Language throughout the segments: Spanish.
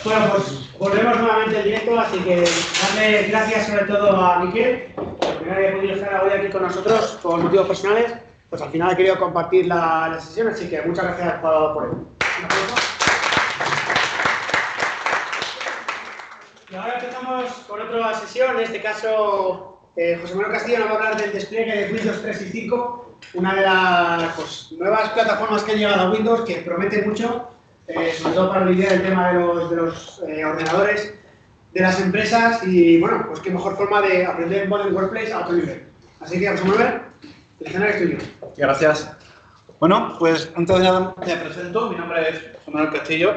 Bueno, pues volvemos nuevamente al directo, así que darle gracias sobre todo a Miquel, que no haya podido estar hoy aquí con nosotros por motivos personales. Pues al final ha querido compartir la sesión, así que muchas gracias por ello. Y ahora empezamos con otra sesión, en este caso José Manuel Castillo nos va a hablar del despliegue de Windows 3 y 5, una de las nuevas plataformas que han llegado a Windows que promete mucho, sobre todo para olvidar el tema de los ordenadores de las empresas y bueno, pues qué mejor forma de aprender Modern Workplace a otro nivel. Así que José Manuel, el escenario es tuyo. Gracias. Bueno, pues antes de nada me presento, mi nombre es José Manuel Castillo,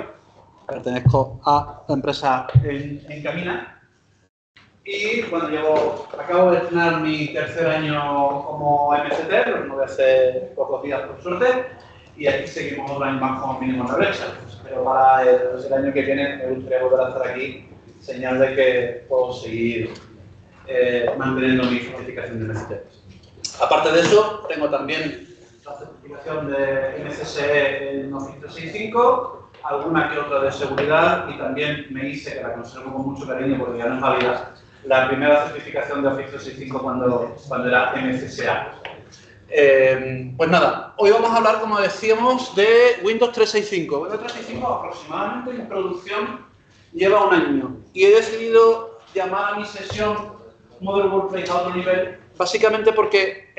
pertenezco a la empresa Encamina y bueno, acabo de estrenar mi tercer año como MCT, lo renueve hace pocos días por suerte, y aquí seguimos otro año más como mínimo en la brecha. Pero para el año que viene me gustaría volver a estar aquí, señal de que puedo seguir manteniendo mi certificación de MCT. Aparte de eso, tengo también la certificación de MCSE en Office 365, alguna que otra de seguridad y también me hice, que la conservo con mucho cariño porque ya no es válida, la primera certificación de Office 365 cuando era MCSA. Pues nada, hoy vamos a hablar, como decíamos, de Windows 365. Windows 365 aproximadamente en producción lleva un año y he decidido llamar a mi sesión Modern Workplace a otro nivel, básicamente porque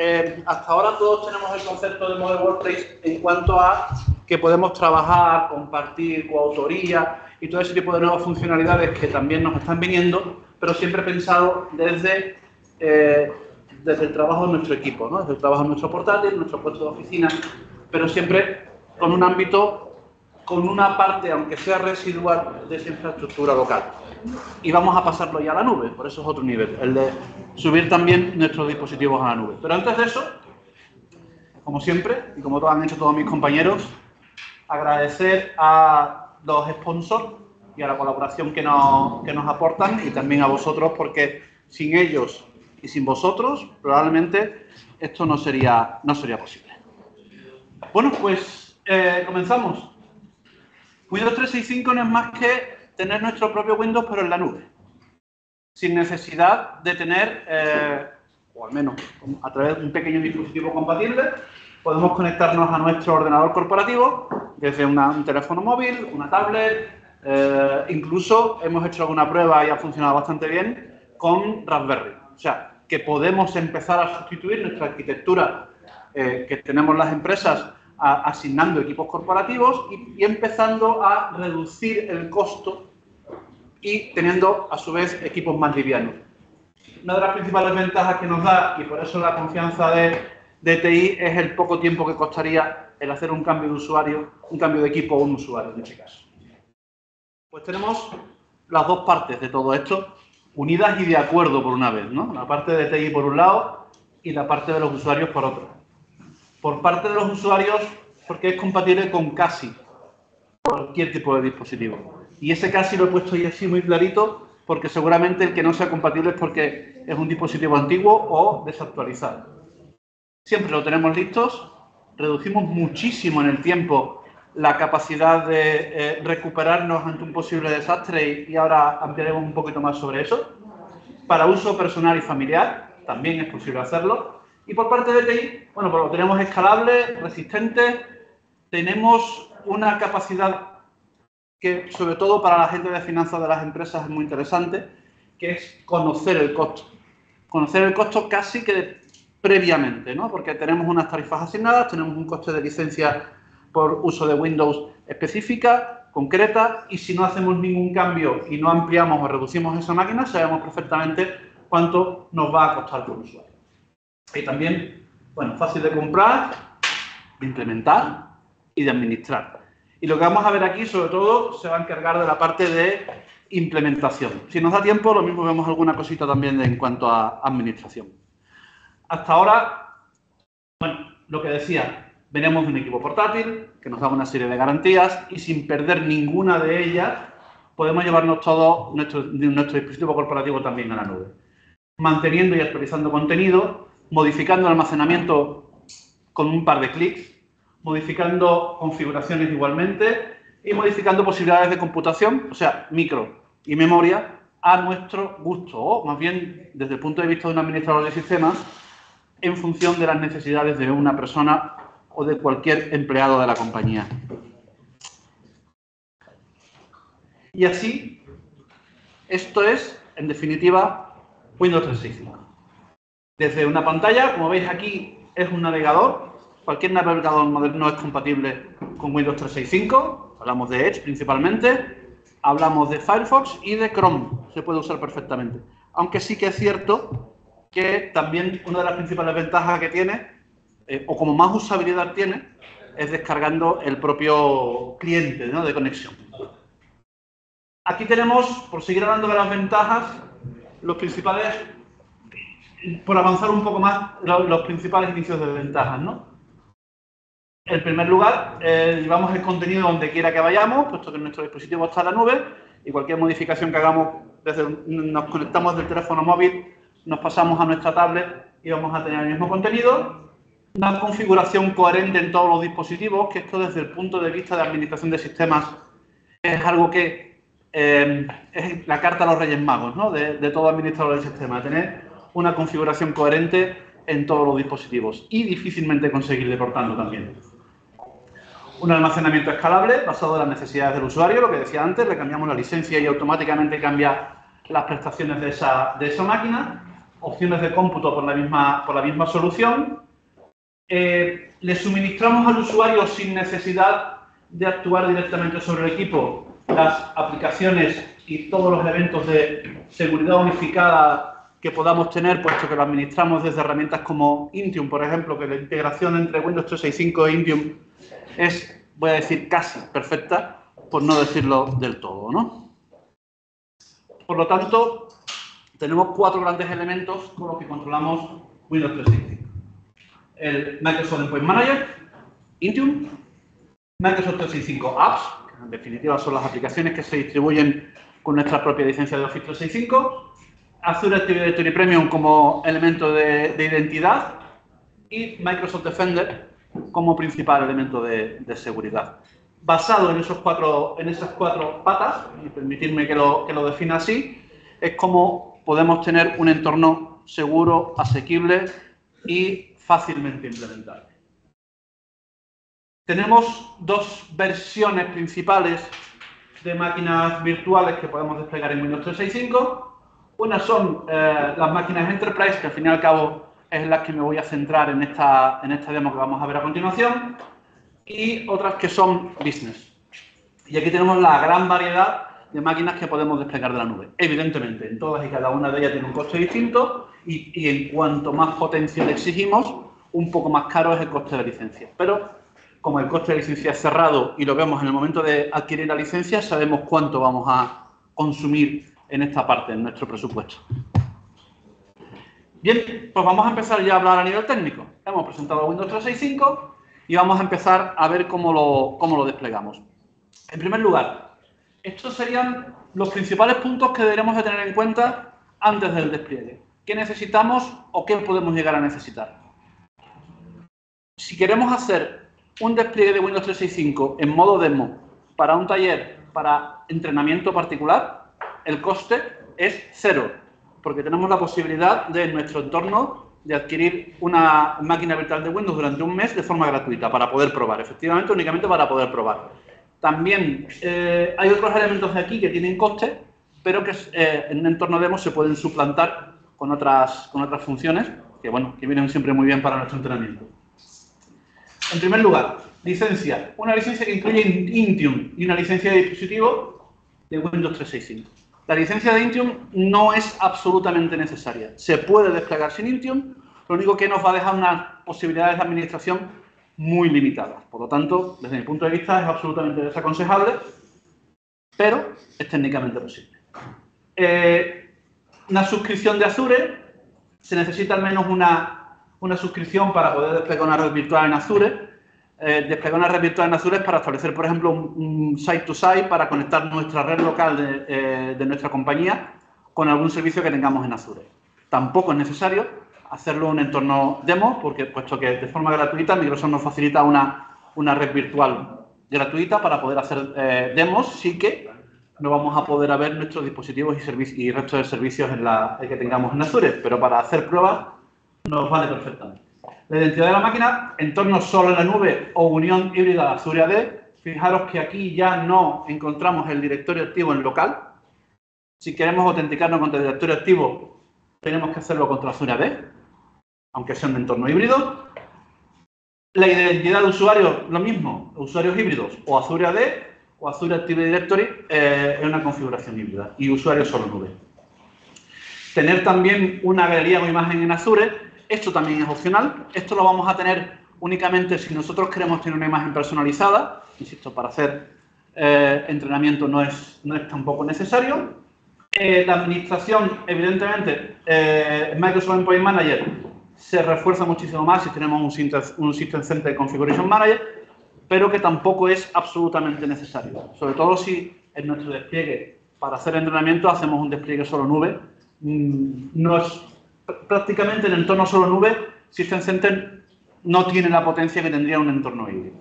hasta ahora todos tenemos el concepto de Modern Workplace en cuanto a que podemos trabajar, compartir, coautoría y todo ese tipo de nuevas funcionalidades que también nos están viniendo, pero siempre pensado desde el trabajo de nuestro equipo, ¿no? Desde el trabajo de nuestro portátil, nuestro puesto de oficina, pero siempre con un ámbito, con una parte, aunque sea residual, de esa infraestructura local. Y vamos a pasarlo ya a la nube, por eso es otro nivel, el de subir también nuestros dispositivos a la nube. Pero antes de eso, como siempre, y como han hecho todos mis compañeros, agradecer a los sponsors y a la colaboración que nos aportan y también a vosotros, porque sin ellos y sin vosotros, probablemente esto no sería posible. Bueno, pues comenzamos. Windows 365 no es más que tener nuestro propio Windows, pero en la nube. Sin necesidad de tener, o al menos a través de un pequeño dispositivo compatible, podemos conectarnos a nuestro ordenador corporativo desde un teléfono móvil, una tablet, incluso hemos hecho alguna prueba y ha funcionado bastante bien con Raspberry. O sea, que podemos empezar a sustituir nuestra arquitectura que tenemos las empresas asignando equipos corporativos y empezando a reducir el costo y teniendo, a su vez, equipos más livianos. Una de las principales ventajas que nos da, y por eso la confianza de TI, es el poco tiempo que costaría el hacer un cambio de usuario, un cambio de equipo o un usuario, en este caso. Pues tenemos las dos partes de todo esto, unidas y de acuerdo por una vez, ¿no? La parte de TI por un lado y la parte de los usuarios por otro. Por parte de los usuarios, porque es compatible con casi cualquier tipo de dispositivo. Y ese casi lo he puesto ahí así muy clarito, porque seguramente el que no sea compatible es porque es un dispositivo antiguo o desactualizado. Siempre lo tenemos listos, reducimos muchísimo en el tiempo la capacidad de recuperarnos ante un posible desastre y ahora ampliaremos un poquito más sobre eso. Para uso personal y familiar, también es posible hacerlo. Y por parte de TI, bueno, pues lo tenemos escalable, resistente, tenemos una capacidad que, sobre todo para la gente de finanzas de las empresas, es muy interesante, que es conocer el costo. Conocer el costo casi que previamente, ¿no? Porque tenemos unas tarifas asignadas, tenemos un coste de licencia por uso de Windows específica, concreta, y si no hacemos ningún cambio y no ampliamos o reducimos esa máquina, sabemos perfectamente cuánto nos va a costar por usuario. Y también, bueno, fácil de comprar, de implementar y de administrar. Y lo que vamos a ver aquí, sobre todo, se va a encargar de la parte de implementación. Si nos da tiempo, lo mismo vemos alguna cosita también en cuanto a administración. Hasta ahora, bueno, lo que decía, venimos de un equipo portátil que nos da una serie de garantías y sin perder ninguna de ellas podemos llevarnos todo nuestro dispositivo corporativo también a la nube. Manteniendo y actualizando contenido, modificando el almacenamiento con un par de clics, modificando configuraciones igualmente y modificando posibilidades de computación, o sea, micro y memoria, a nuestro gusto, o más bien desde el punto de vista de un administrador de sistemas, en función de las necesidades de una persona o de cualquier empleado de la compañía. Y así, esto es, en definitiva, Windows 365. Desde una pantalla, como veis aquí, es un navegador. Cualquier navegador moderno es compatible con Windows 365. Hablamos de Edge principalmente. Hablamos de Firefox y de Chrome. Se puede usar perfectamente. Aunque sí que es cierto que también una de las principales ventajas que tiene, o como más usabilidad tiene, es descargando el propio cliente, ¿no?, de conexión. Aquí tenemos, por seguir hablando de las ventajas, los principales, por avanzar un poco más, los principales inicios de ventajas, ¿no? En primer lugar, llevamos el contenido donde quiera que vayamos, puesto que nuestro dispositivo está en la nube, y cualquier modificación que hagamos, nos conectamos del teléfono móvil, nos pasamos a nuestra tablet y vamos a tener el mismo contenido. Una configuración coherente en todos los dispositivos, que esto desde el punto de vista de administración de sistemas es algo que es la carta a los Reyes Magos, ¿no?, de todo administrador del sistema, tener una configuración coherente en todos los dispositivos y difícilmente conseguible, por tanto, también. Un almacenamiento escalable basado en las necesidades del usuario, lo que decía antes, le cambiamos la licencia y automáticamente cambia las prestaciones de esa máquina. Opciones de cómputo por la misma solución. Le suministramos al usuario sin necesidad de actuar directamente sobre el equipo las aplicaciones y todos los eventos de seguridad unificada que podamos tener, puesto que lo administramos desde herramientas como Intune, por ejemplo, que la integración entre Windows 365 e Intune es, voy a decir, casi perfecta, por no decirlo del todo, ¿no? Por lo tanto, tenemos 4 grandes elementos con los que controlamos Windows 365. El Microsoft Endpoint Manager, Intune, Microsoft 365 Apps, que en definitiva son las aplicaciones que se distribuyen con nuestra propia licencia de Office 365, Azure Active Directory Premium como elemento de identidad y Microsoft Defender como principal elemento de seguridad. Basado en esas cuatro patas, y permitirme que lo defina así, es como podemos tener un entorno seguro, asequible y fácilmente implementable. Tenemos 2 versiones principales de máquinas virtuales que podemos desplegar en Windows 365. Unas son las máquinas Enterprise, que al fin y al cabo es en las que me voy a centrar en esta demo que vamos a ver a continuación, y otras que son Business. Y aquí tenemos la gran variedad de máquinas que podemos desplegar de la nube. Evidentemente, en todas y cada una de ellas tiene un coste distinto y en cuanto más potencia le exigimos, un poco más caro es el coste de licencia. Pero como el coste de licencia es cerrado y lo vemos en el momento de adquirir la licencia, sabemos cuánto vamos a consumir en esta parte, en nuestro presupuesto. Bien, pues vamos a empezar ya a hablar a nivel técnico. Hemos presentado Windows 365 y vamos a empezar a ver cómo lo desplegamos. En primer lugar, estos serían los principales puntos que deberemos de tener en cuenta antes del despliegue. ¿Qué necesitamos o qué podemos llegar a necesitar? Si queremos hacer un despliegue de Windows 365 en modo demo para un taller, para entrenamiento particular, el coste es 0, porque tenemos la posibilidad de, en nuestro entorno, de adquirir una máquina virtual de Windows durante un mes de forma gratuita para poder probar, efectivamente, únicamente para poder probar. También hay otros elementos de aquí que tienen coste, pero que en un entorno demo se pueden suplantar con otras funciones que, bueno, que vienen siempre muy bien para nuestro entrenamiento. En primer lugar, licencia. Una licencia que incluye Intune y una licencia de dispositivo de Windows 365. La licencia de Intune no es absolutamente necesaria. Se puede desplegar sin Intune, lo único que nos va a dejar unas posibilidades de administración muy limitadas. Por lo tanto, desde mi punto de vista, es absolutamente desaconsejable, pero es técnicamente posible. Una suscripción de Azure, se necesita al menos una suscripción para poder desplegar una red virtual en Azure. Desplegar una red virtual en Azure es para establecer, por ejemplo, un site-to-site para conectar nuestra red local de nuestra compañía con algún servicio que tengamos en Azure. Tampoco es necesario hacerlo en un entorno demo, puesto que de forma gratuita Microsoft nos facilita una red virtual gratuita para poder hacer demos, sí que no vamos a poder ver nuestros dispositivos y resto de servicios que tengamos en Azure, pero para hacer pruebas nos vale perfectamente. La identidad de la máquina, entorno solo en la nube o unión híbrida de Azure AD. Fijaros que aquí ya no encontramos el directorio activo en local. Si queremos autenticarnos contra el directorio activo, tenemos que hacerlo contra Azure AD, aunque sea un entorno híbrido. La identidad de usuario, lo mismo, usuarios híbridos, o Azure AD o Azure Active Directory es una configuración híbrida y usuario solo nube. Tener también una galería o imagen en Azure. Esto también es opcional. Esto lo vamos a tener únicamente si nosotros queremos tener una imagen personalizada. Insisto, para hacer entrenamiento no es tampoco necesario. La administración, evidentemente, Microsoft Endpoint Manager se refuerza muchísimo más si tenemos un System Center Configuration Manager, pero que tampoco es absolutamente necesario. Sobre todo si en nuestro despliegue para hacer entrenamiento hacemos un despliegue solo nube. Prácticamente en el entorno solo nube, System Center no tiene la potencia que tendría un entorno híbrido.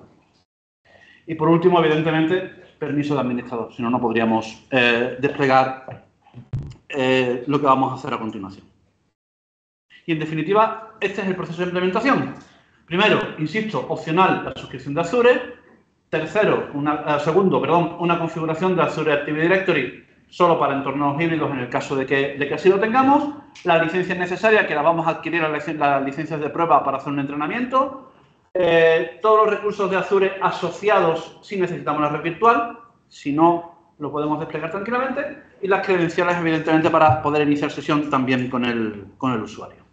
Y por último, evidentemente, permiso de administrador, si no, no podríamos desplegar lo que vamos a hacer a continuación. Y en definitiva, este es el proceso de implementación. Primero, insisto, opcional la suscripción de Azure. Segundo, una configuración de Azure Active Directory solo para entornos híbridos en el caso de que así lo tengamos. La licencia necesaria, que la vamos a adquirir las licencias de prueba para hacer un entrenamiento. Todos los recursos de Azure asociados si necesitamos la red virtual. Si no, lo podemos desplegar tranquilamente. Y las credenciales, evidentemente, para poder iniciar sesión también con el usuario.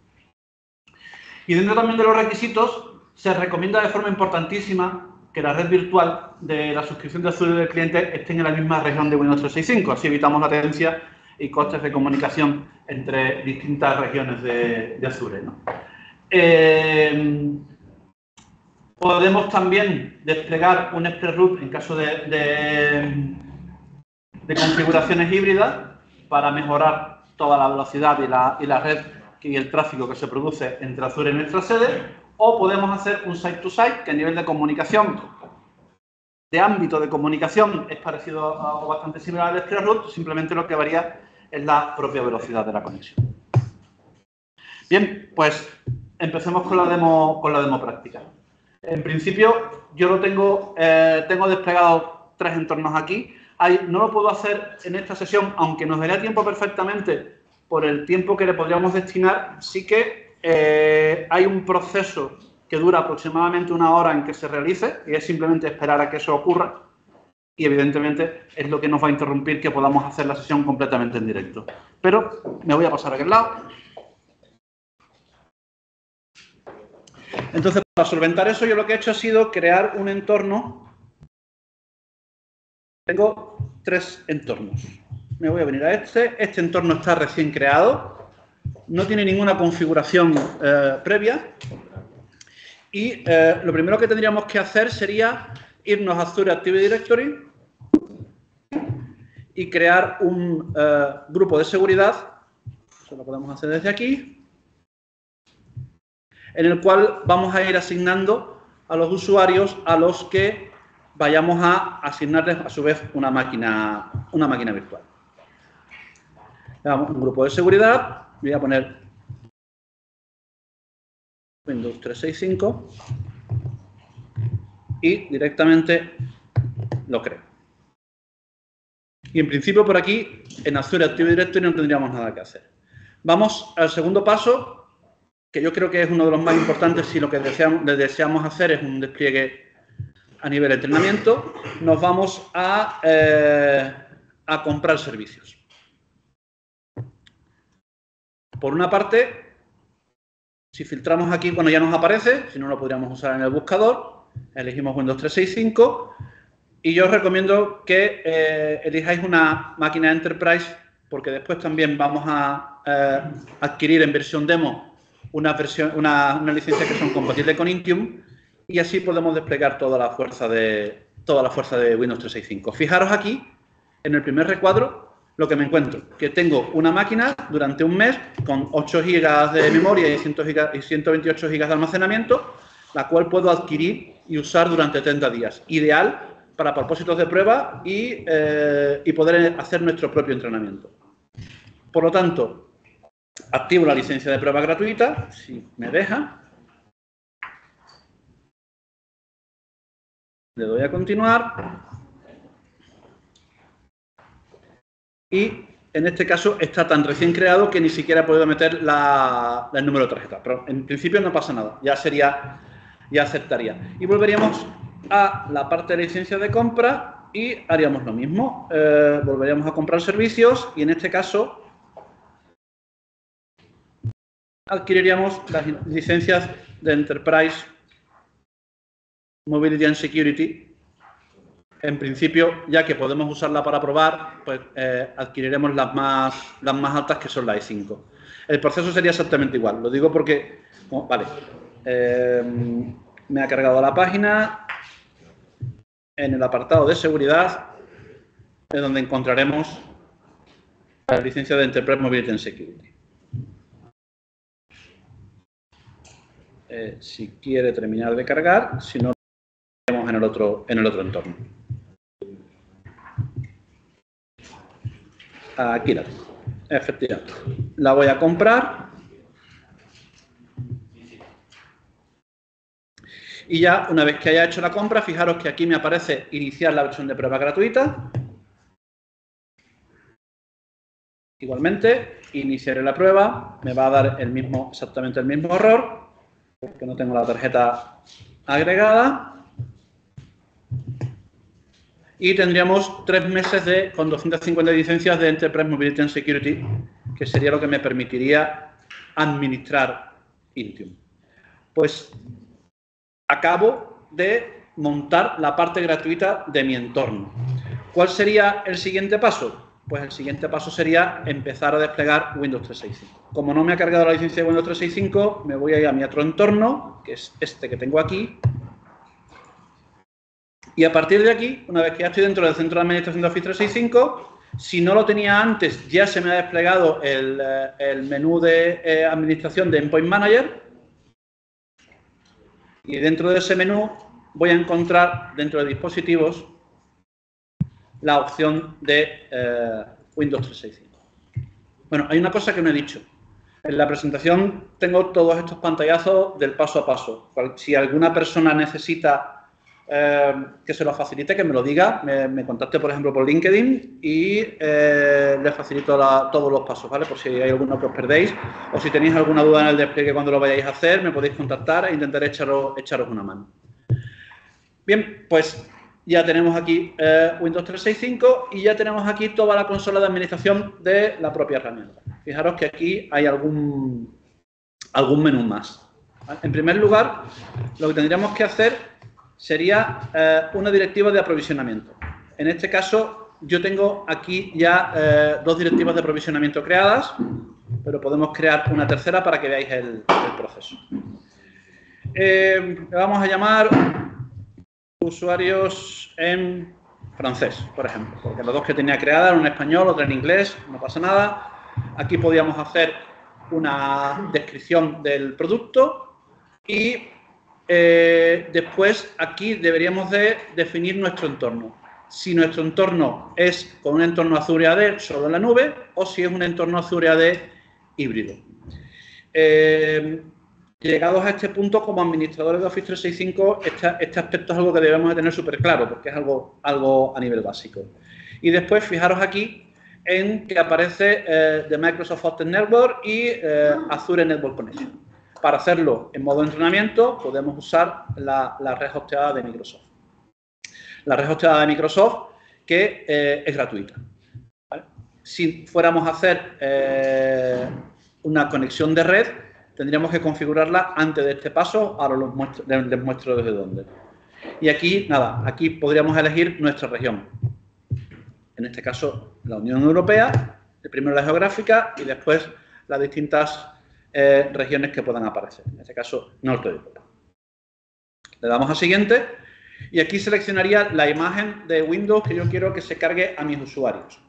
Y dentro también de los requisitos, se recomienda de forma importantísima que la red virtual de la suscripción de Azure del cliente esté en la misma región de Windows 365. Así evitamos latencia y costes de comunicación entre distintas regiones de Azure, ¿no? Podemos también desplegar un Express Route en caso de configuraciones híbridas para mejorar toda la velocidad y la red y el tráfico que se produce entre Azure y nuestra sede. O podemos hacer un site-to-site, que a nivel de comunicación, de ámbito de comunicación, es parecido o bastante similar al Express Route, simplemente lo que varía es la propia velocidad de la conexión. Bien, pues empecemos con la demo práctica. En principio, yo tengo desplegado 3 entornos aquí. No lo puedo hacer en esta sesión, aunque nos daría tiempo perfectamente por el tiempo que le podríamos destinar. Sí que hay un proceso que dura aproximadamente 1 hora en que se realice y es simplemente esperar a que eso ocurra y evidentemente es lo que nos va a interrumpir que podamos hacer la sesión completamente en directo. Pero me voy a pasar a aquel lado. Entonces, para solventar eso, yo lo que he hecho ha sido crear un entorno. Tengo 3 entornos. Me voy a venir a este entorno está recién creado, no tiene ninguna configuración previa y lo primero que tendríamos que hacer sería irnos a Azure Active Directory y crear un grupo de seguridad, eso lo podemos hacer desde aquí, en el cual vamos a ir asignando a los usuarios a los que vayamos a asignarles a su vez una máquina virtual. Un grupo de seguridad, voy a poner Windows 365 y directamente lo creo. Y en principio por aquí, en Azure Active Directory no tendríamos nada que hacer. Vamos al segundo paso, que yo creo que es uno de los más importantes si lo que deseamos hacer es un despliegue a nivel de entrenamiento. Nos vamos a comprar servicios. Por una parte, si filtramos aquí, bueno, ya nos aparece, si no lo podríamos usar en el buscador, elegimos Windows 365 y yo os recomiendo que elijáis una máquina Enterprise porque después también vamos a adquirir en versión demo una licencia que son compatibles con Intune y así podemos desplegar toda la fuerza de Windows 365. Fijaros aquí, en el primer recuadro, lo que me encuentro, que tengo una máquina durante un mes con 8 GB de memoria y 128 GB de almacenamiento, la cual puedo adquirir y usar durante 30 días. Ideal para propósitos de prueba y poder hacer nuestro propio entrenamiento. Por lo tanto, activo la licencia de prueba gratuita, si me deja. Le doy a continuar. Y en este caso está tan recién creado que ni siquiera he podido meter el número de tarjeta. Pero en principio no pasa nada, ya aceptaría. Y volveríamos a la parte de licencia de compra y haríamos lo mismo. Volveríamos a comprar servicios y en este caso adquiriríamos las licencias de Enterprise Mobility and Security. En principio, ya que podemos usarla para probar, pues adquiriremos las más altas, que son la E5. El proceso sería exactamente igual. Lo digo porque, vale, me ha cargado la página. En el apartado de seguridad es donde encontraremos la licencia de Enterprise Mobility and Security. Si quiere terminar de cargar, si no, lo vemos en el otro entorno. Aquí la tengo, efectivamente. La voy a comprar. Y ya, una vez que haya hecho la compra, fijaros que aquí me aparece iniciar la versión de prueba gratuita. Igualmente, iniciaré la prueba. Me va a dar exactamente el mismo error, porque no tengo la tarjeta agregada. Y tendríamos 3 meses con 250 licencias de Enterprise Mobility and Security, que sería lo que me permitiría administrar Intune. Pues acabo de montar la parte gratuita de mi entorno. ¿Cuál sería el siguiente paso? Pues el siguiente paso sería empezar a desplegar Windows 365. Como no me ha cargado la licencia de Windows 365, me voy a ir a mi otro entorno, que es este que tengo aquí. Y a partir de aquí, una vez que ya estoy dentro del centro de administración de Office 365, si no lo tenía antes, ya se me ha desplegado el menú de administración de Endpoint Manager. Y dentro de ese menú voy a encontrar, dentro de dispositivos, la opción de Windows 365. Bueno, hay una cosa que no he dicho. En la presentación tengo todos estos pantallazos del paso a paso. Si alguna persona necesita que se lo facilite, que me lo diga, me contacte, por ejemplo, por LinkedIn y le facilito todos los pasos, ¿vale? Por si hay alguno que os perdéis o si tenéis alguna duda en el despliegue cuando lo vayáis a hacer, me podéis contactar e intentaré echaros una mano. Bien, pues ya tenemos aquí Windows 365 y ya tenemos aquí toda la consola de administración de la propia herramienta. Fijaros que aquí hay algún menú más, ¿vale? En primer lugar, lo que tendríamos que hacer sería una directiva de aprovisionamiento. En este caso, yo tengo aquí ya 2 directivas de aprovisionamiento creadas, pero podemos crear una tercera para que veáis el proceso. Le vamos a llamar usuarios en francés, por ejemplo, porque las 2 que tenía creadas, una en español, otra en inglés, no pasa nada. Aquí podríamos hacer una descripción del producto y después aquí deberíamos de definir nuestro entorno. Si nuestro entorno es con un entorno Azure AD solo en la nube o si es un entorno Azure AD híbrido. Llegados a este punto, como administradores de Office 365, este aspecto es algo que debemos de tener súper claro porque es algo a nivel básico. Y después, fijaros aquí en que aparece de Microsoft Hosted Network y Azure Network Connection. Para hacerlo en modo entrenamiento, podemos usar la red hosteada de Microsoft. La red hosteada de Microsoft, que es gratuita, ¿vale? Si fuéramos a hacer una conexión de red, tendríamos que configurarla antes de este paso. Ahora les muestro desde dónde. Y aquí, nada, aquí podríamos elegir nuestra región. En este caso, la Unión Europea, primero la geográfica y después las distintas regiones que puedan aparecer. En este caso, Norte de Europa. Le damos a Siguiente y aquí seleccionaría la imagen de Windows que yo quiero que se cargue a mis usuarios.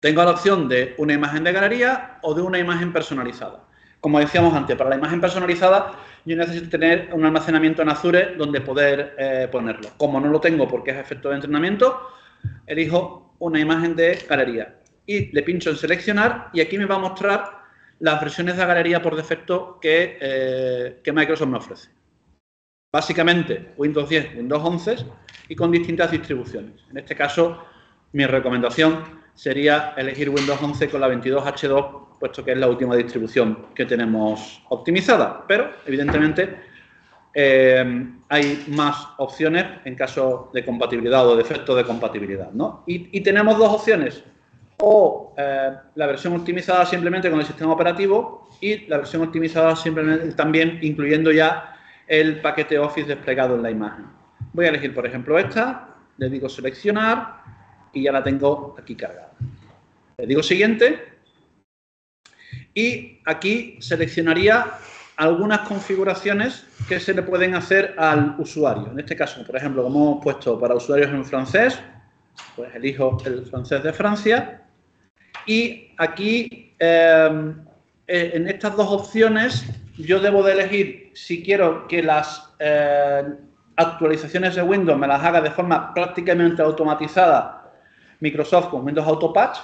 Tengo la opción de una imagen de galería o de una imagen personalizada. Como decíamos antes, para la imagen personalizada yo necesito tener un almacenamiento en Azure donde poder ponerlo. Como no lo tengo porque es efecto de entrenamiento, elijo una imagen de galería y le pincho en seleccionar y aquí me va a mostrar las versiones de galería por defecto que Microsoft me ofrece. Básicamente Windows 10, Windows 11 y con distintas distribuciones. En este caso, mi recomendación sería elegir Windows 11 con la 22H2, puesto que es la última distribución que tenemos optimizada. Pero, evidentemente, hay más opciones en caso de compatibilidad o defecto de compatibilidad, ¿no? Y tenemos dos opciones. O la versión optimizada simplemente con el sistema operativo y la versión optimizada simplemente también incluyendo ya el paquete Office desplegado en la imagen. Voy a elegir, por ejemplo, esta, le digo seleccionar y ya la tengo aquí cargada. Le digo siguiente y aquí seleccionaría algunas configuraciones que se le pueden hacer al usuario. En este caso, por ejemplo, como hemos puesto para usuarios en francés, pues elijo el francés de Francia y aquí en estas dos opciones yo debo de elegir si quiero que las actualizaciones de Windows me las haga de forma prácticamente automatizada Microsoft con Windows Autopatch.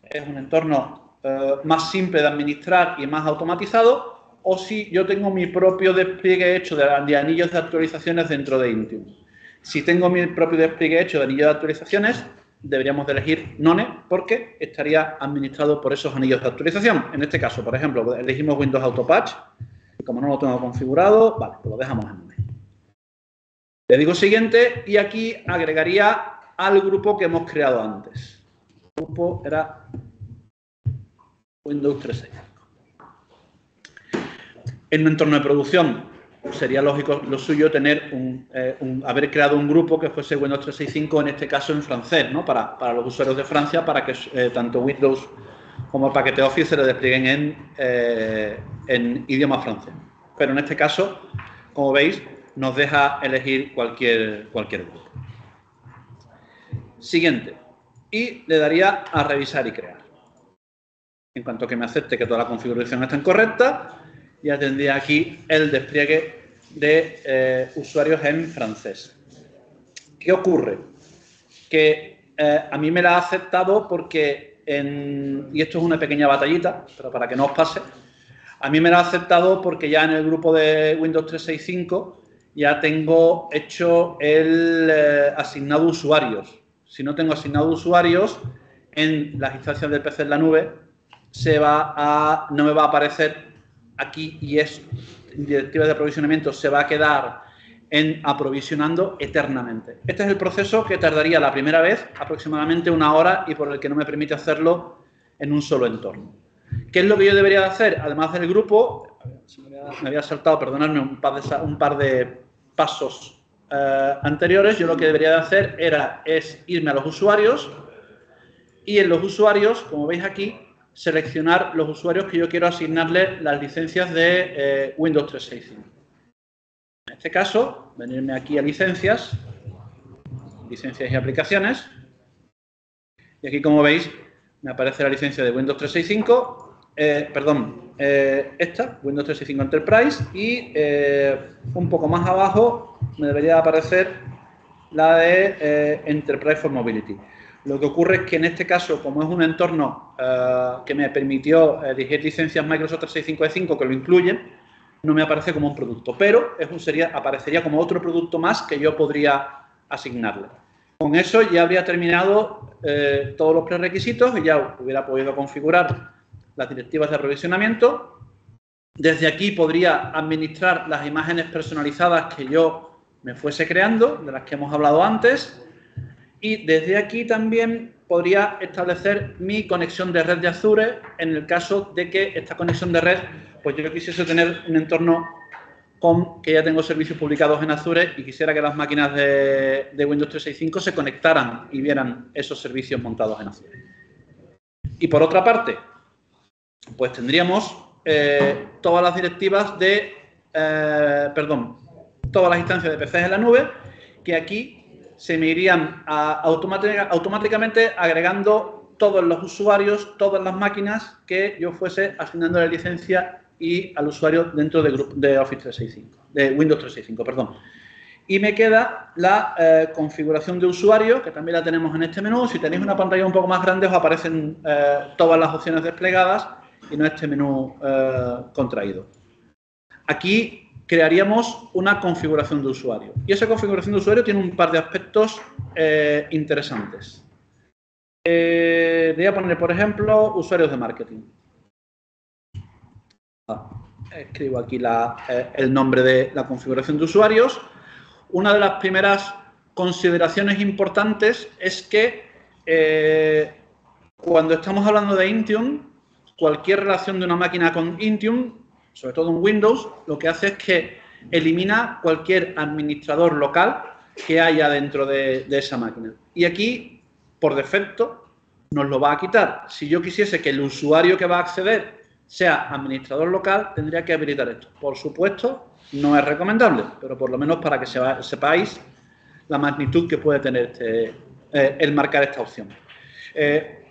Es un entorno más simple de administrar y más automatizado, o si yo tengo mi propio despliegue hecho de anillos de actualizaciones dentro de Intune. Si tengo mi propio despliegue hecho de anillos de actualizaciones, deberíamos de elegir None, porque estaría administrado por esos anillos de actualización. En este caso, por ejemplo, elegimos Windows Autopatch, y como no lo tengo configurado, vale, pues lo dejamos en None. Le digo siguiente y aquí agregaría al grupo que hemos creado antes. El grupo era Windows 365. En un entorno de producción sería lógico lo suyo tener haber creado un grupo que fuese Windows 365, en este caso en francés, ¿no? Para los usuarios de Francia, para que tanto Windows como el paquete Office se le desplieguen en idioma francés. Pero en este caso, como veis, nos deja elegir cualquier grupo. Siguiente. Y le daría a revisar y crear. En cuanto que me acepte que toda la configuración está correcta, ya tendría aquí el despliegue de usuarios en francés. ¿Qué ocurre? Que a mí me la ha aceptado porque, y esto es una pequeña batallita, pero para que no os pase, a mí me la ha aceptado porque ya en el grupo de Windows 365 ya tengo hecho el asignado usuarios. Si no tengo asignado usuarios, en las instancias del PC en la nube no me va a aparecer aquí y es en directivas de aprovisionamiento, se va a quedar en aprovisionando eternamente. Este es el proceso que tardaría la primera vez aproximadamente 1 hora y por el que no me permite hacerlo en un solo entorno. ¿Qué es lo que yo debería de hacer? Además del grupo, me había saltado, perdonadme, un par de pasos anteriores. Yo lo que debería de hacer es irme a los usuarios y en los usuarios, como veis aquí, seleccionar los usuarios que yo quiero asignarle las licencias de Windows 365. En este caso, venirme aquí a licencias y aplicaciones, y aquí, como veis, me aparece la licencia de Windows 365, esta, Windows 365 Enterprise, y un poco más abajo me debería aparecer la de Enterprise for Mobility. Lo que ocurre es que en este caso, como es un entorno que me permitió elegir licencias Microsoft 365 que lo incluyen, no me aparece como un producto, pero aparecería como otro producto más que yo podría asignarle. Con eso ya habría terminado todos los prerequisitos y ya hubiera podido configurar las directivas de aprovisionamiento. Desde aquí podría administrar las imágenes personalizadas que yo me fuese creando, de las que hemos hablado antes. Y desde aquí también podría establecer mi conexión de red de Azure en el caso de que esta conexión de red, pues yo quisiese tener un entorno que ya tengo servicios publicados en Azure y quisiera que las máquinas de Windows 365 se conectaran y vieran esos servicios montados en Azure. Y por otra parte, pues tendríamos todas las directivas todas las instancias de PCs en la nube, que aquí se me irían automáticamente agregando todos los usuarios, todas las máquinas que yo fuese asignando la licencia y al usuario dentro de Office 365, de Windows 365, perdón. Y me queda la configuración de usuario, que también la tenemos en este menú. Si tenéis una pantalla un poco más grande, os aparecen todas las opciones desplegadas y no este menú contraído. Aquí crearíamos una configuración de usuario. Y esa configuración de usuario tiene un par de aspectos interesantes. Voy a poner, por ejemplo, usuarios de marketing. Escribo aquí el nombre de la configuración de usuarios. Una de las primeras consideraciones importantes es que cuando estamos hablando de Intune, cualquier relación de una máquina con Intune, sobre todo en Windows, lo que hace es que elimina cualquier administrador local que haya dentro de esa máquina. Y aquí, por defecto, nos lo va a quitar. Si yo quisiese que el usuario que va a acceder sea administrador local, tendría que habilitar esto. Por supuesto, no es recomendable, pero por lo menos para que sepáis la magnitud que puede tener el marcar esta opción.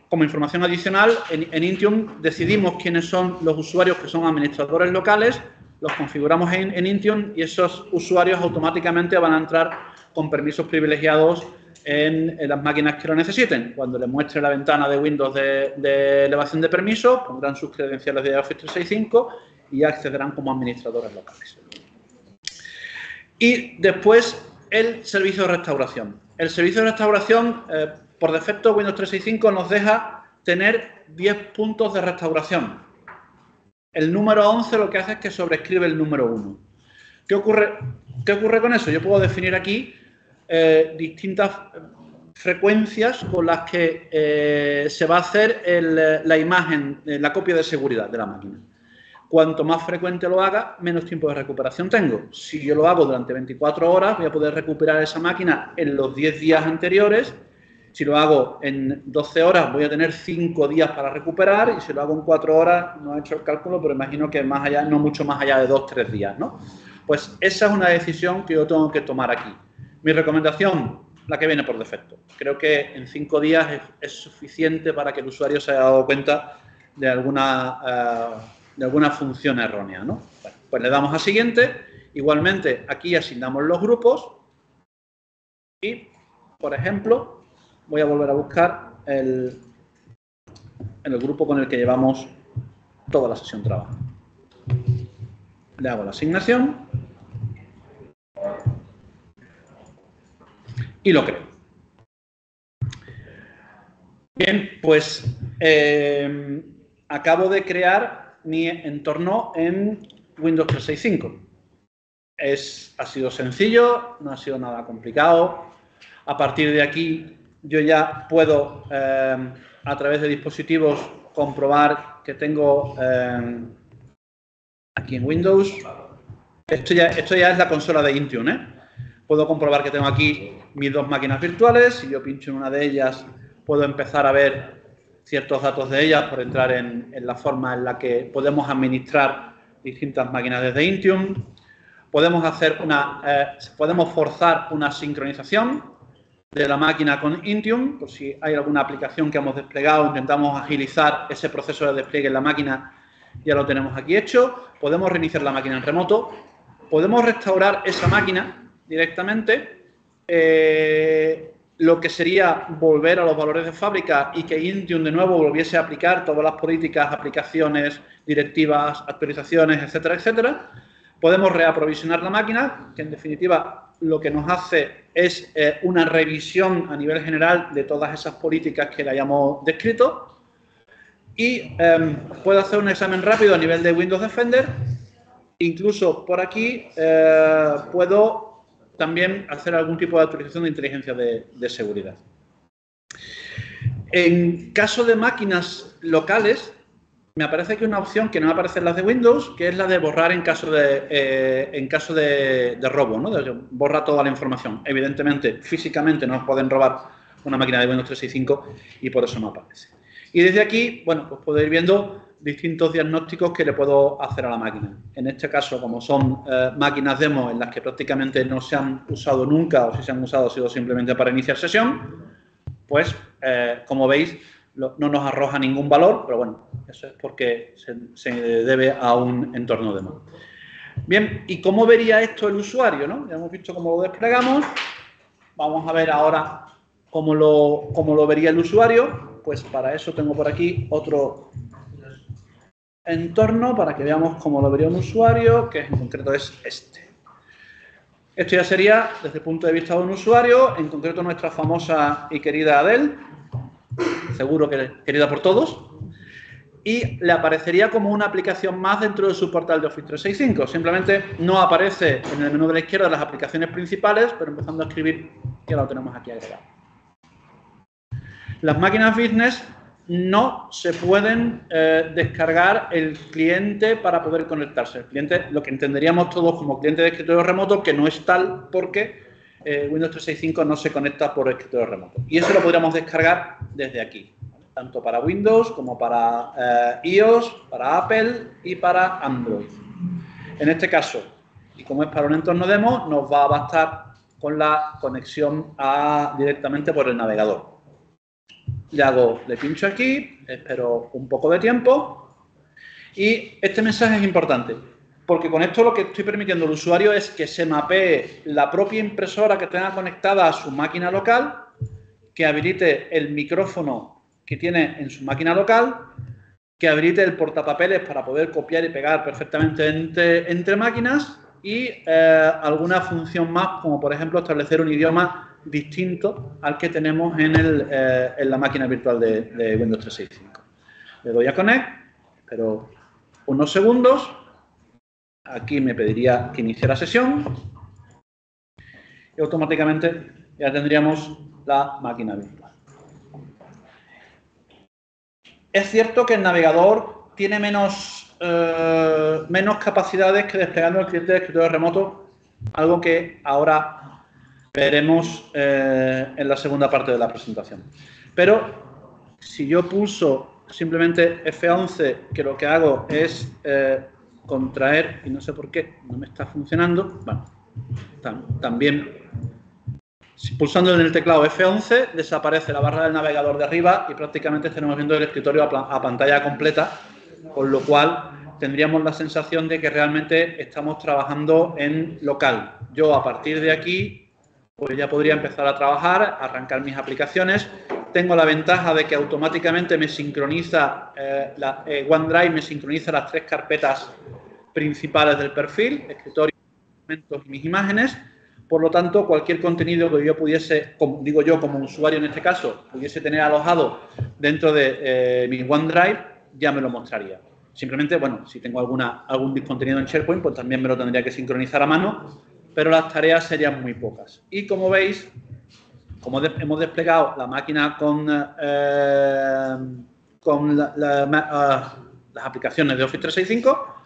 Como información adicional, en Intune decidimos quiénes son los usuarios que son administradores locales, los configuramos en Intune y esos usuarios automáticamente van a entrar con permisos privilegiados en las máquinas que lo necesiten. Cuando les muestre la ventana de Windows de elevación de permisos, pondrán sus credenciales de Office 365 y accederán como administradores locales. Y después, el servicio de restauración. El servicio de restauración, por defecto, Windows 365 nos deja tener 10 puntos de restauración. El número 11 lo que hace es que sobrescribe el número 1. ¿Qué ocurre con eso? Yo puedo definir aquí distintas frecuencias con las que se va a hacer la imagen, la copia de seguridad de la máquina. Cuanto más frecuente lo haga, menos tiempo de recuperación tengo. Si yo lo hago durante 24 horas, voy a poder recuperar esa máquina en los 10 días anteriores. Si lo hago en 12 horas, voy a tener 5 días para recuperar. Y si lo hago en 4 horas, no he hecho el cálculo, pero imagino que más allá, no mucho más allá de 2-3 días, ¿no? Pues esa es una decisión que yo tengo que tomar aquí. Mi recomendación, la que viene por defecto. Creo que en 5 días es suficiente para que el usuario se haya dado cuenta de alguna función errónea, ¿no? Bueno, pues le damos a siguiente. Igualmente, aquí asignamos los grupos y, por ejemplo, voy a volver a buscar en el grupo con el que llevamos toda la sesión de trabajo. Le hago la asignación y lo creo. Bien, pues acabo de crear mi entorno en Windows 365. Ha sido sencillo, no ha sido nada complicado. A partir de aquí yo ya puedo, a través de dispositivos, comprobar que tengo aquí en Windows. Esto ya es la consola de Intune, ¿eh? Puedo comprobar que tengo aquí mis 2 máquinas virtuales. Si yo pincho en una de ellas, puedo empezar a ver ciertos datos de ellas por entrar en la forma en la que podemos administrar distintas máquinas desde Intune. Podemos forzar una sincronización de la máquina con Intune. Por si hay alguna aplicación que hemos desplegado, intentamos agilizar ese proceso de despliegue en la máquina. Ya lo tenemos aquí hecho. Podemos reiniciar la máquina en remoto. Podemos restaurar esa máquina directamente. Lo que sería volver a los valores de fábrica y que Intune de nuevo volviese a aplicar todas las políticas, aplicaciones, directivas, actualizaciones, etcétera, etcétera. Podemos reaprovisionar la máquina, que en definitiva lo que nos hace es una revisión a nivel general de todas esas políticas que le hayamos descrito. Y puedo hacer un examen rápido a nivel de Windows Defender. Incluso por aquí puedo también hacer algún tipo de actualización de inteligencia de seguridad. En caso de máquinas locales, me aparece aquí una opción que no me aparece en las de Windows, que es la de borrar en caso de robo, ¿no? Borra toda la información. Evidentemente, físicamente no nos pueden robar una máquina de Windows 365 y por eso no aparece. Y desde aquí, bueno, pues puedo ir viendo distintos diagnósticos que le puedo hacer a la máquina. En este caso, como son máquinas demo en las que prácticamente no se han usado nunca, o si se han usado ha sido simplemente para iniciar sesión, pues, como veis, no nos arroja ningún valor, pero bueno, eso es porque se debe a un entorno demo. Bien, ¿y cómo vería esto el usuario, no? Ya hemos visto cómo lo desplegamos. Vamos a ver ahora cómo lo vería el usuario. Pues para eso tengo por aquí otro entorno para que veamos cómo lo vería un usuario, que en concreto es este. Esto ya sería desde el punto de vista de un usuario, en concreto nuestra famosa y querida Adele, seguro que querida por todos, y le aparecería como una aplicación más dentro de su portal de Office 365. Simplemente no aparece en el menú de la izquierda las aplicaciones principales, pero empezando a escribir, que lo tenemos aquí agregado. Las máquinas business no se pueden descargar el cliente para poder conectarse. El cliente, lo que entenderíamos todos como cliente de escritorio remoto, que no es tal porque Windows 365 no se conecta por escritorio remoto. Y eso lo podríamos descargar desde aquí, ¿vale? Tanto para Windows como para iOS, para Apple y para Android. En este caso, y como es para un entorno demo, nos va a bastar con la conexión directamente por el navegador. Le pincho aquí, espero un poco de tiempo y este mensaje es importante porque con esto lo que estoy permitiendo al usuario es que se mapee la propia impresora que tenga conectada a su máquina local, que habilite el micrófono que tiene en su máquina local, que habilite el portapapeles para poder copiar y pegar perfectamente entre máquinas y alguna función más, como por ejemplo establecer un idioma distinto al que tenemos en la máquina virtual de Windows 365. Le doy a Connect, espero unos segundos. Aquí me pediría que iniciara sesión y automáticamente ya tendríamos la máquina virtual. Es cierto que el navegador tiene menos capacidades que desplegando el cliente de escritorio remoto, algo que ahora veremos en la segunda parte de la presentación. Pero si yo pulso simplemente F11, que lo que hago es contraer, y no sé por qué no me está funcionando, bueno, también pulsando en el teclado F11 desaparece la barra del navegador de arriba y prácticamente estaremos viendo el escritorio a pantalla completa, con lo cual tendríamos la sensación de que realmente estamos trabajando en local. Yo a partir de aquí pues ya podría empezar a trabajar, arrancar mis aplicaciones. Tengo la ventaja de que automáticamente me sincroniza, OneDrive me sincroniza las 3 carpetas principales del perfil, escritorio, documentos y mis imágenes. Por lo tanto, cualquier contenido que yo pudiese, digo yo como usuario en este caso, pudiese tener alojado dentro de mi OneDrive, ya me lo mostraría. Simplemente, bueno, si tengo algún contenido en SharePoint, pues también me lo tendría que sincronizar a mano, pero las tareas serían muy pocas. Y como veis, como hemos desplegado la máquina con las aplicaciones de Office 365,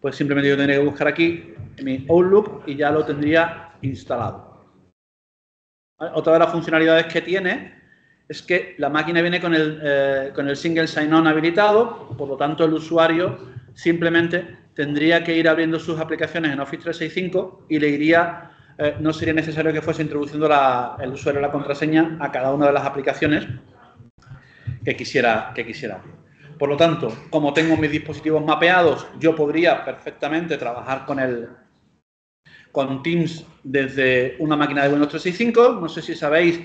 pues simplemente yo tendría que buscar aquí en mi Outlook y ya lo tendría instalado. ¿Vale? Otra de las funcionalidades que tiene es que la máquina viene con el single sign-on habilitado, por lo tanto el usuario simplemente tendría que ir abriendo sus aplicaciones en Office 365 y le iría, no sería necesario que fuese introduciendo el usuario la contraseña a cada una de las aplicaciones que quisiera. Por lo tanto, como tengo mis dispositivos mapeados, yo podría perfectamente trabajar con Teams desde una máquina de Windows 365. No sé si sabéis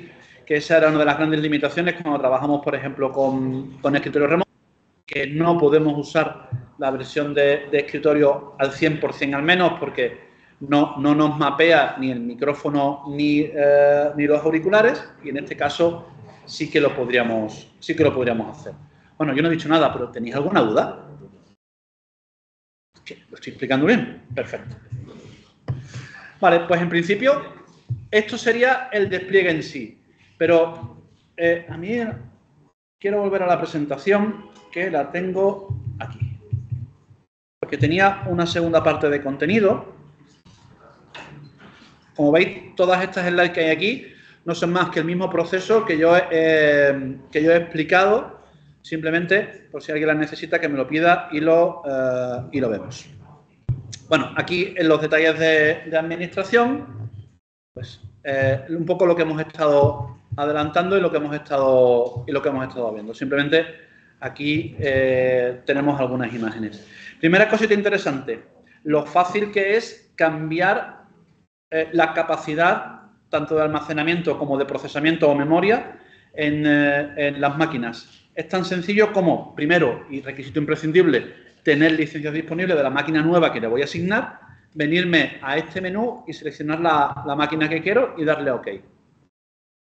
que esa era una de las grandes limitaciones cuando trabajamos, por ejemplo, con escritorio remoto, que no podemos usar la versión de escritorio al 100% al menos, porque no nos mapea ni el micrófono ni los auriculares, y en este caso sí que lo podríamos hacer. Bueno, yo no he dicho nada, pero ¿tenéis alguna duda? ¿Lo estoy explicando bien? Perfecto. Vale, pues en principio esto sería el despliegue en sí, pero a mí quiero volver a la presentación, que la tengo aquí, porque tenía una segunda parte de contenido. Como veis, todas estas slides que hay aquí no son más que el mismo proceso que yo he explicado, simplemente por si alguien las necesita que me lo pida y lo vemos. Bueno, aquí en los detalles de administración, pues un poco lo que hemos estado adelantando y lo que hemos estado viendo. Simplemente aquí tenemos algunas imágenes. Primera cosita interesante, lo fácil que es cambiar la capacidad tanto de almacenamiento como de procesamiento o memoria en las máquinas. Es tan sencillo como, primero, y requisito imprescindible, tener licencias disponibles de la máquina nueva que le voy a asignar, venirme a este menú y seleccionar la máquina que quiero y darle a OK.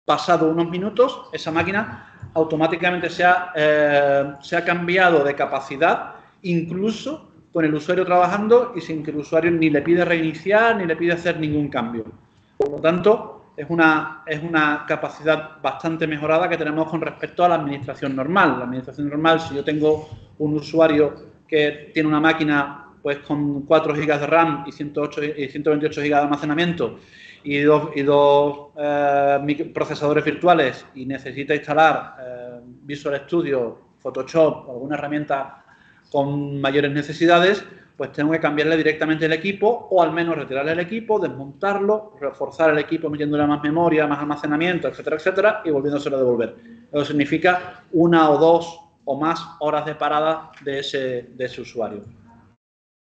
Pasado unos minutos, esa máquina automáticamente se ha cambiado de capacidad, incluso con el usuario trabajando y sin que el usuario ni le pide reiniciar ni le pide hacer ningún cambio. Por lo tanto, es una capacidad bastante mejorada que tenemos con respecto a la administración normal. La administración normal, si yo tengo un usuario que tiene una máquina pues con 4 GB de RAM y 128 GB de almacenamiento y dos procesadores virtuales y necesita instalar Visual Studio, Photoshop o alguna herramienta con mayores necesidades, pues tengo que cambiarle directamente el equipo o al menos retirarle el equipo, desmontarlo, reforzar el equipo metiéndole más memoria, más almacenamiento, etcétera, etcétera, y volviéndoselo a devolver. Eso significa 1 o 2 o más horas de parada de ese usuario.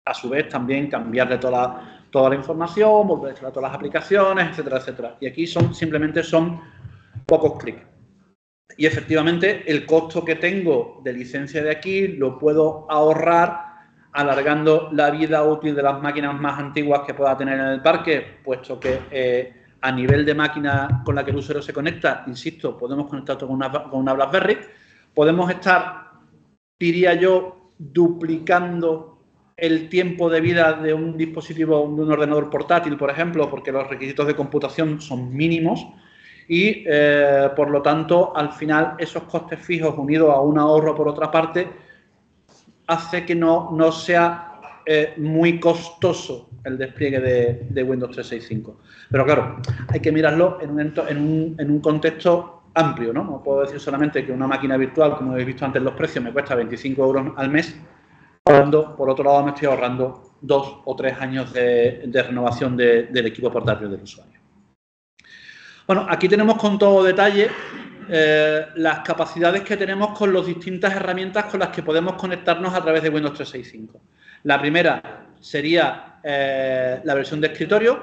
A su vez, también cambiarle toda la información, volver a todas las aplicaciones, etcétera, etcétera. Y aquí simplemente son pocos clics. Y efectivamente, el costo que tengo de licencia de aquí lo puedo ahorrar alargando la vida útil de las máquinas más antiguas que pueda tener en el parque, puesto que a nivel de máquina con la que el usuario se conecta, insisto, podemos conectar con una BlackBerry, podemos estar, diría yo, duplicando el tiempo de vida de un dispositivo, de un ordenador portátil, por ejemplo, porque los requisitos de computación son mínimos y, por lo tanto, al final, esos costes fijos unidos a un ahorro por otra parte, hace que no sea muy costoso el despliegue de Windows 365. Pero claro, hay que mirarlo en un contexto amplio, ¿no? No puedo decir solamente que una máquina virtual, como habéis visto antes los precios, me cuesta 25 € al mes, cuando por otro lado me estoy ahorrando 2 o 3 años de renovación del equipo portátil del usuario. Bueno, aquí tenemos con todo detalle las capacidades que tenemos con las distintas herramientas con las que podemos conectarnos a través de Windows 365. La primera sería la versión de escritorio,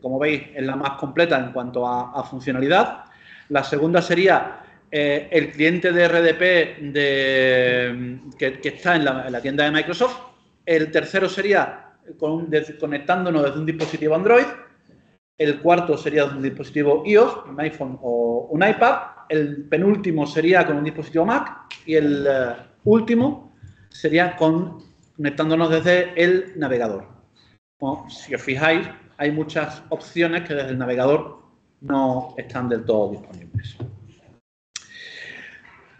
como veis es la más completa en cuanto a funcionalidad. La segunda sería el cliente de RDP que está en la tienda de Microsoft. El tercero sería conectándonos desde un dispositivo Android. El cuarto sería desde un dispositivo iOS, un iPhone o un iPad. El penúltimo sería con un dispositivo Mac. Y el último sería conectándonos desde el navegador. Como, si os fijáis, hay muchas opciones que desde el navegador no están del todo disponibles.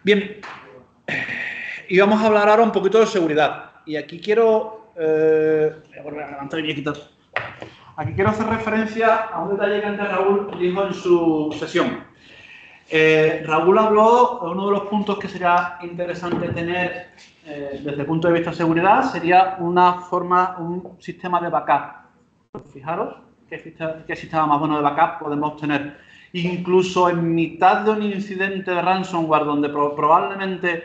Bien, y vamos a hablar ahora un poquito de seguridad. Y aquí quiero... voy a volver a levantar y quitar. Aquí quiero hacer referencia a un detalle que antes Raúl dijo en su sesión. Raúl habló de uno de los puntos que sería interesante tener desde el punto de vista de seguridad, sería un sistema de backup. Fijaros qué sistema más bueno de backup podemos tener. Incluso en mitad de un incidente de ransomware donde probablemente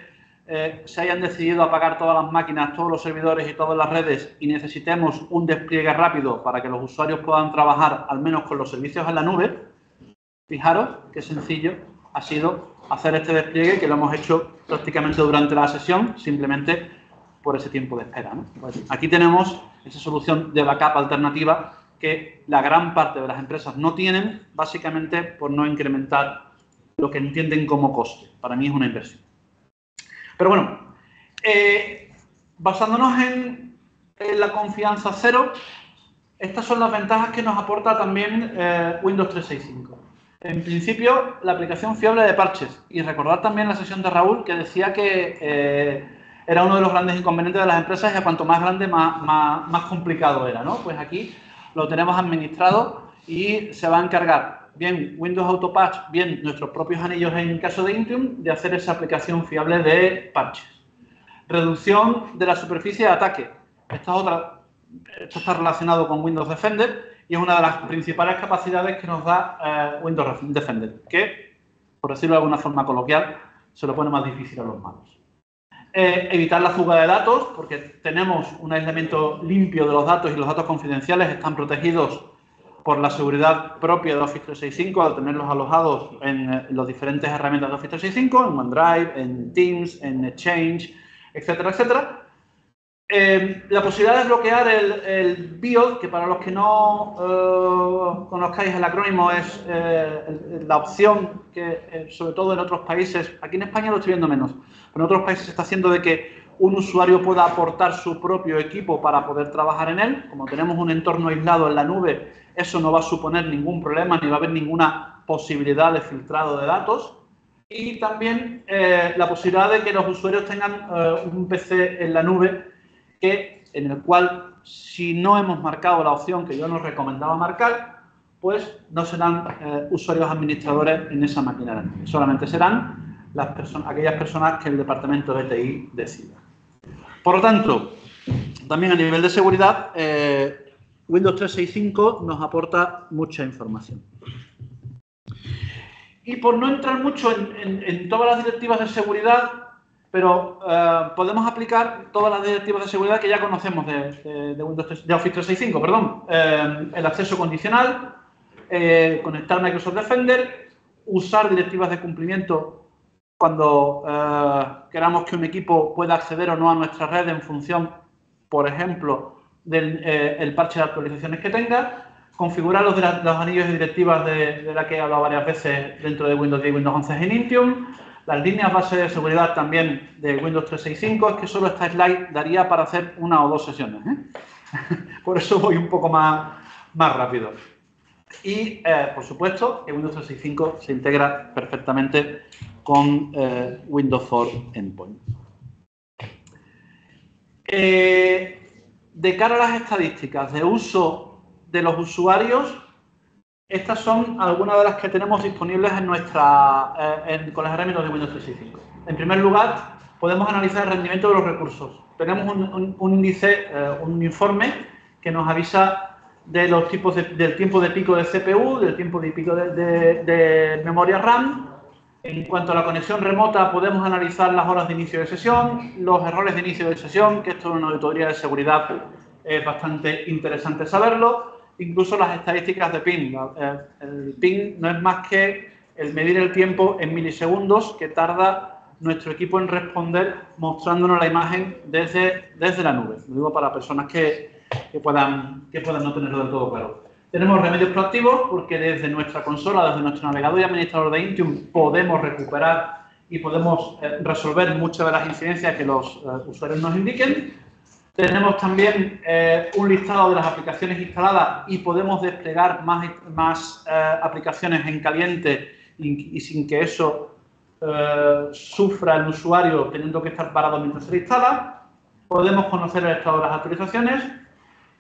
se hayan decidido apagar todas las máquinas, todos los servidores y todas las redes y necesitemos un despliegue rápido para que los usuarios puedan trabajar al menos con los servicios en la nube, fijaros qué sencillo ha sido hacer este despliegue, que lo hemos hecho prácticamente durante la sesión, simplemente por ese tiempo de espera, ¿no? Pues aquí tenemos esa solución de backup alternativa que la gran parte de las empresas no tienen, básicamente por no incrementar lo que entienden como coste. Para mí es una inversión. Pero bueno, basándonos en la confianza cero, estas son las ventajas que nos aporta también Windows 365. En principio, la aplicación fiable de parches. Y recordar también la sesión de Raúl que decía que era uno de los grandes inconvenientes de las empresas y a cuanto más grande, más complicado era, ¿no? Pues aquí lo tenemos administrado y se va a encargar bien Windows Autopatch, bien nuestros propios anillos en el caso de Intune, de hacer esa aplicación fiable de parches. Reducción de la superficie de ataque. Esto está relacionado con Windows Defender y es una de las principales capacidades que nos da Windows Defender, que por decirlo de alguna forma coloquial, se lo pone más difícil a los malos. Evitar la fuga de datos, porque tenemos un aislamiento limpio de los datos y los datos confidenciales están protegidos por la seguridad propia de Office 365 al tenerlos alojados en las diferentes herramientas de Office 365, en OneDrive, en Teams, en Exchange, etcétera, etcétera. La posibilidad de desbloquear el BIOS, que para los que no conozcáis el acrónimo es la opción que, sobre todo en otros países, aquí en España lo estoy viendo menos, pero en otros países se está haciendo de que un usuario pueda aportar su propio equipo para poder trabajar en él. Como tenemos un entorno aislado en la nube, eso no va a suponer ningún problema ni va a haber ninguna posibilidad de filtrado de datos. Y también la posibilidad de que los usuarios tengan un PC en la nube en el cual, si no hemos marcado la opción que yo nos recomendaba marcar, pues no serán usuarios administradores en esa máquina. Solamente serán aquellas personas que el departamento de TI decida. Por lo tanto, también a nivel de seguridad, Windows 365 nos aporta mucha información. Y por no entrar mucho en todas las directivas de seguridad, pero podemos aplicar todas las directivas de seguridad que ya conocemos de Office 365, perdón. El acceso condicional, conectar Microsoft Defender, usar directivas de cumplimiento cuando queramos que un equipo pueda acceder o no a nuestra red en función, por ejemplo, del parche de actualizaciones que tenga, configurar los anillos de directivas de la que he hablado varias veces dentro de Windows 10 y Windows 11 en Intune, las líneas base de seguridad también de Windows 365, es que solo esta slide daría para hacer una o dos sesiones, Por eso voy un poco más rápido. Y, por supuesto, que Windows 365 se integra perfectamente con Windows 4 Endpoint. De cara a las estadísticas de uso de los usuarios, estas son algunas de las que tenemos disponibles en con las herramientas de Windows 365. En primer lugar, podemos analizar el rendimiento de los recursos. Tenemos un índice, un informe que nos avisa de los tipos del tiempo de pico de CPU, del tiempo de pico de memoria RAM. En cuanto a la conexión remota, podemos analizar las horas de inicio de sesión, los errores de inicio de sesión, que esto en una auditoría de seguridad es bastante interesante saberlo. Incluso las estadísticas de ping. El ping no es más que el medir el tiempo en milisegundos que tarda nuestro equipo en responder mostrándonos la imagen desde la nube. Lo digo para personas que puedan no tenerlo del todo claro. Tenemos remedios proactivos porque desde nuestra consola, desde nuestro navegador y administrador de Intune podemos recuperar y podemos resolver muchas de las incidencias que los usuarios nos indiquen. Tenemos también un listado de las aplicaciones instaladas y podemos desplegar más aplicaciones en caliente y sin que eso sufra el usuario teniendo que estar parado mientras se instala. Podemos conocer el estado de las actualizaciones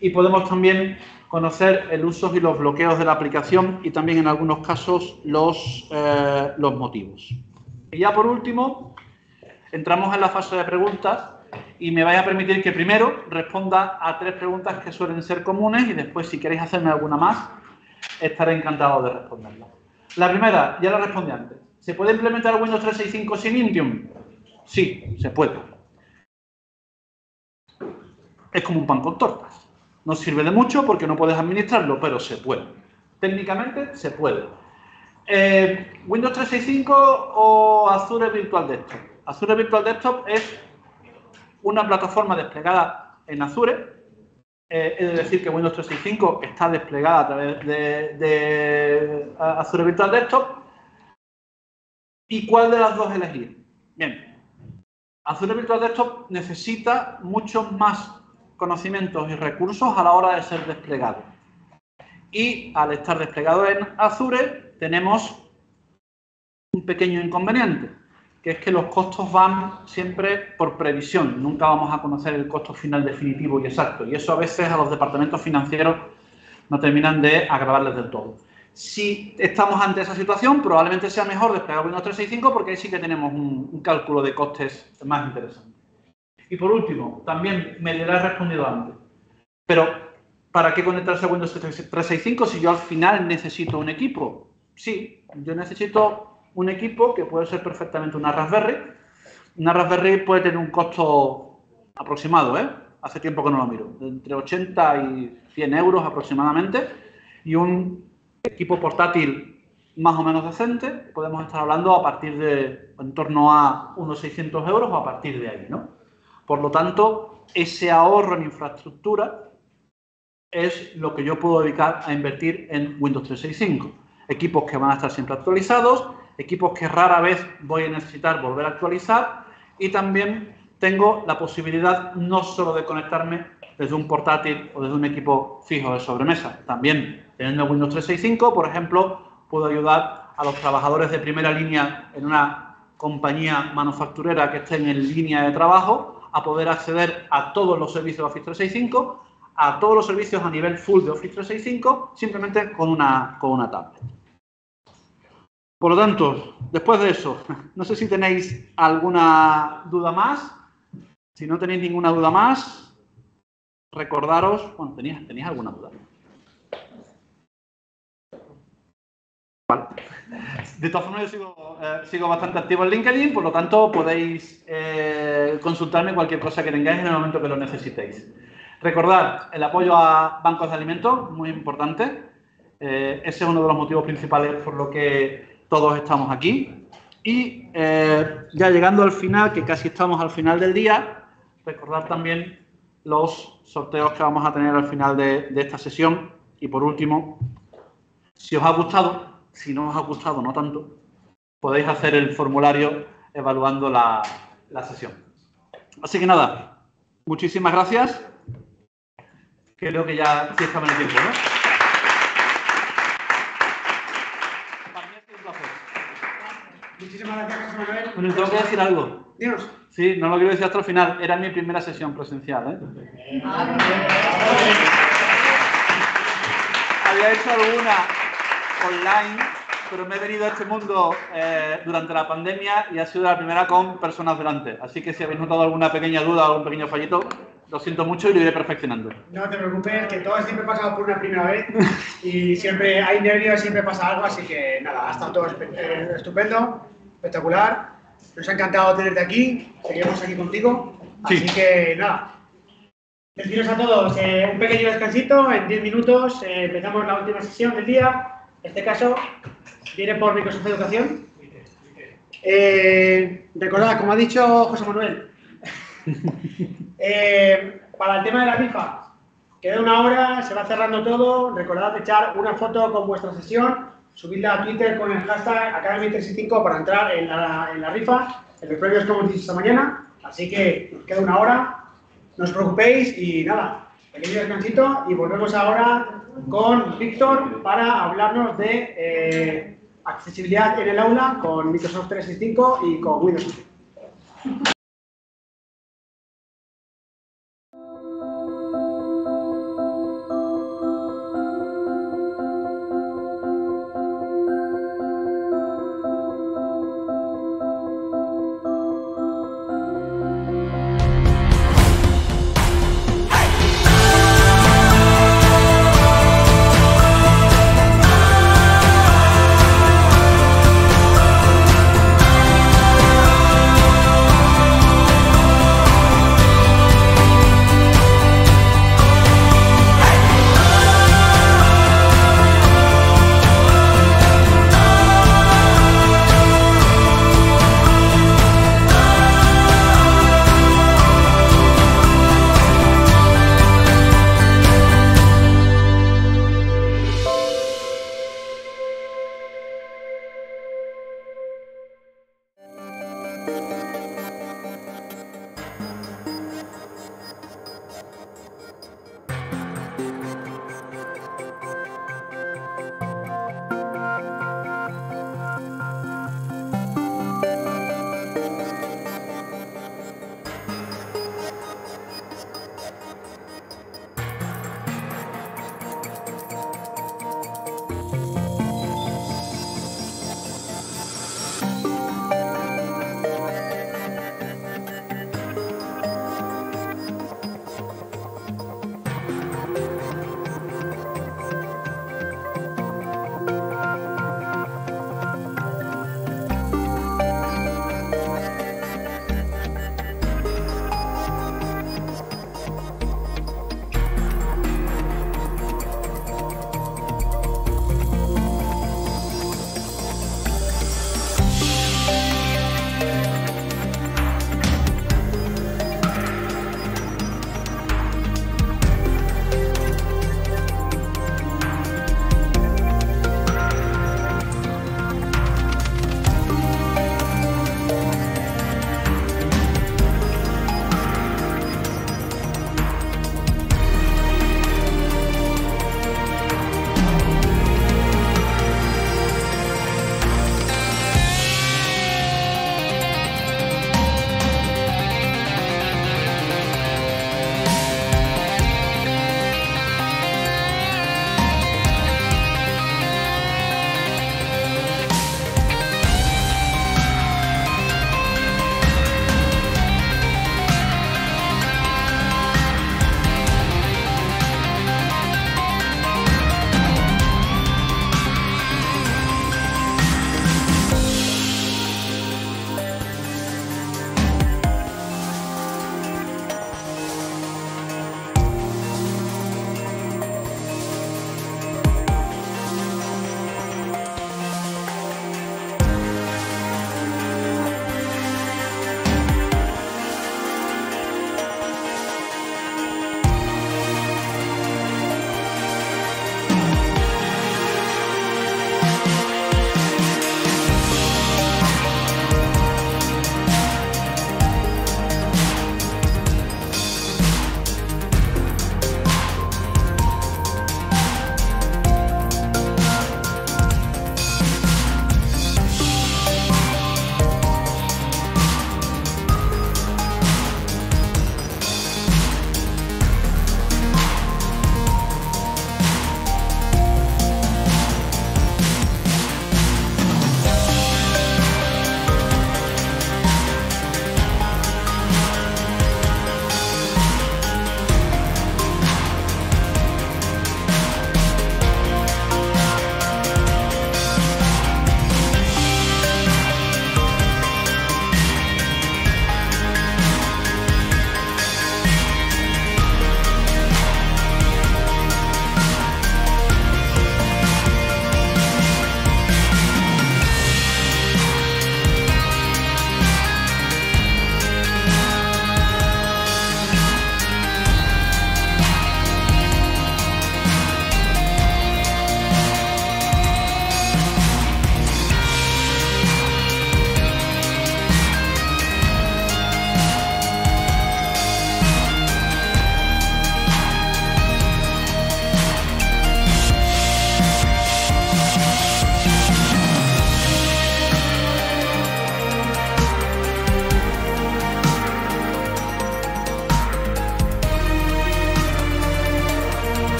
y podemos también conocer el uso y los bloqueos de la aplicación y también en algunos casos los motivos. Y ya por último, entramos en la fase de preguntas. Y me vais a permitir que primero responda a 3 preguntas que suelen ser comunes y después, si queréis hacerme alguna más, estaré encantado de responderla. La primera, ya la respondí antes. ¿Se puede implementar Windows 365 sin Intune? Sí, se puede. Es como un pan con tortas. No sirve de mucho porque no puedes administrarlo, pero se puede. Técnicamente, se puede. ¿Windows 365 o Azure Virtual Desktop? Azure Virtual Desktop es una plataforma desplegada en Azure. Es decir, que Windows 365 está desplegada a través de Azure Virtual Desktop. ¿Y cuál de las dos elegir? Bien, Azure Virtual Desktop necesita muchos más conocimientos y recursos a la hora de ser desplegado. Y al estar desplegado en Azure, tenemos un pequeño inconveniente, que es que los costos van siempre por previsión. Nunca vamos a conocer el costo final definitivo y exacto. Y eso a veces a los departamentos financieros no terminan de agradarles del todo. Si estamos ante esa situación, probablemente sea mejor desplegar Windows 365 porque ahí sí que tenemos un cálculo de costes más interesante. Y por último, también me lo he respondido antes, pero ¿para qué conectarse a Windows 365 si yo al final necesito un equipo? Sí, yo necesito un equipo que puede ser perfectamente una Raspberry. Una Raspberry puede tener un costo aproximado, hace tiempo que no lo miro, de entre 80 y 100 euros aproximadamente, y un equipo portátil más o menos decente, podemos estar hablando a partir de en torno a unos 600 euros o a partir de ahí, ¿no? Por lo tanto, ese ahorro en infraestructura es lo que yo puedo dedicar a invertir en Windows 365. Equipos que van a estar siempre actualizados, equipos que rara vez voy a necesitar volver a actualizar, y también tengo la posibilidad no solo de conectarme desde un portátil o desde un equipo fijo de sobremesa. También, teniendo Windows 365, por ejemplo, puedo ayudar a los trabajadores de primera línea en una compañía manufacturera que estén en línea de trabajo a poder acceder a todos los servicios de Office 365, a todos los servicios a nivel full de Office 365, simplemente con una tablet. Por lo tanto, después de eso, no sé si tenéis alguna duda más. Si no tenéis ninguna duda más, recordaros... Bueno, ¿tenéis alguna duda? Vale. De todas formas, yo sigo bastante activo en LinkedIn, por lo tanto, podéis consultarme cualquier cosa que tengáis en el momento que lo necesitéis. Recordad, el apoyo a bancos de alimentos, muy importante. Ese es uno de los motivos principales por lo que todos estamos aquí. Y ya llegando al final, que casi estamos al final del día, recordad también los sorteos que vamos a tener al final de esta sesión. Y por último, si os ha gustado, si no os ha gustado, no tanto, podéis hacer el formulario evaluando la sesión. Así que nada, muchísimas gracias. Creo que ya sí estamos en el tiempo, ¿no? Para mí ha sido un placer. Muchísimas gracias, José Manuel. Bueno, tengo que decir algo. Dinos. Sí, no lo quiero decir hasta el final. Era mi primera sesión presencial, Había hecho alguna online, pero me he venido a este mundo durante la pandemia y ha sido la primera con personas delante. Así que si habéis notado alguna pequeña duda o algún pequeño fallito, lo siento mucho y lo iré perfeccionando. No te preocupes, que todos siempre pasamos por una primera vez y siempre hay nervios, siempre pasa algo, así que nada, ha estado todo estupendo, espectacular. Nos ha encantado tenerte aquí, seguiremos aquí contigo, así que nada. Deciros a todos un pequeño descansito, en 10 minutos empezamos la última sesión del día. En este caso viene por Microsoft Educación. Recordad, como ha dicho José Manuel, para el tema de la rifa, queda una hora, se va cerrando todo. Recordad echar una foto con vuestra sesión, subidla a Twitter con el hashtag Academy365 para entrar en la rifa, en los premios que hemos dicho esta mañana. Así que nos queda una hora, no os preocupéis y nada, pequeño descansito y volvemos ahora con Víctor para hablarnos de accesibilidad en el aula con Microsoft 365 y con Windows 11.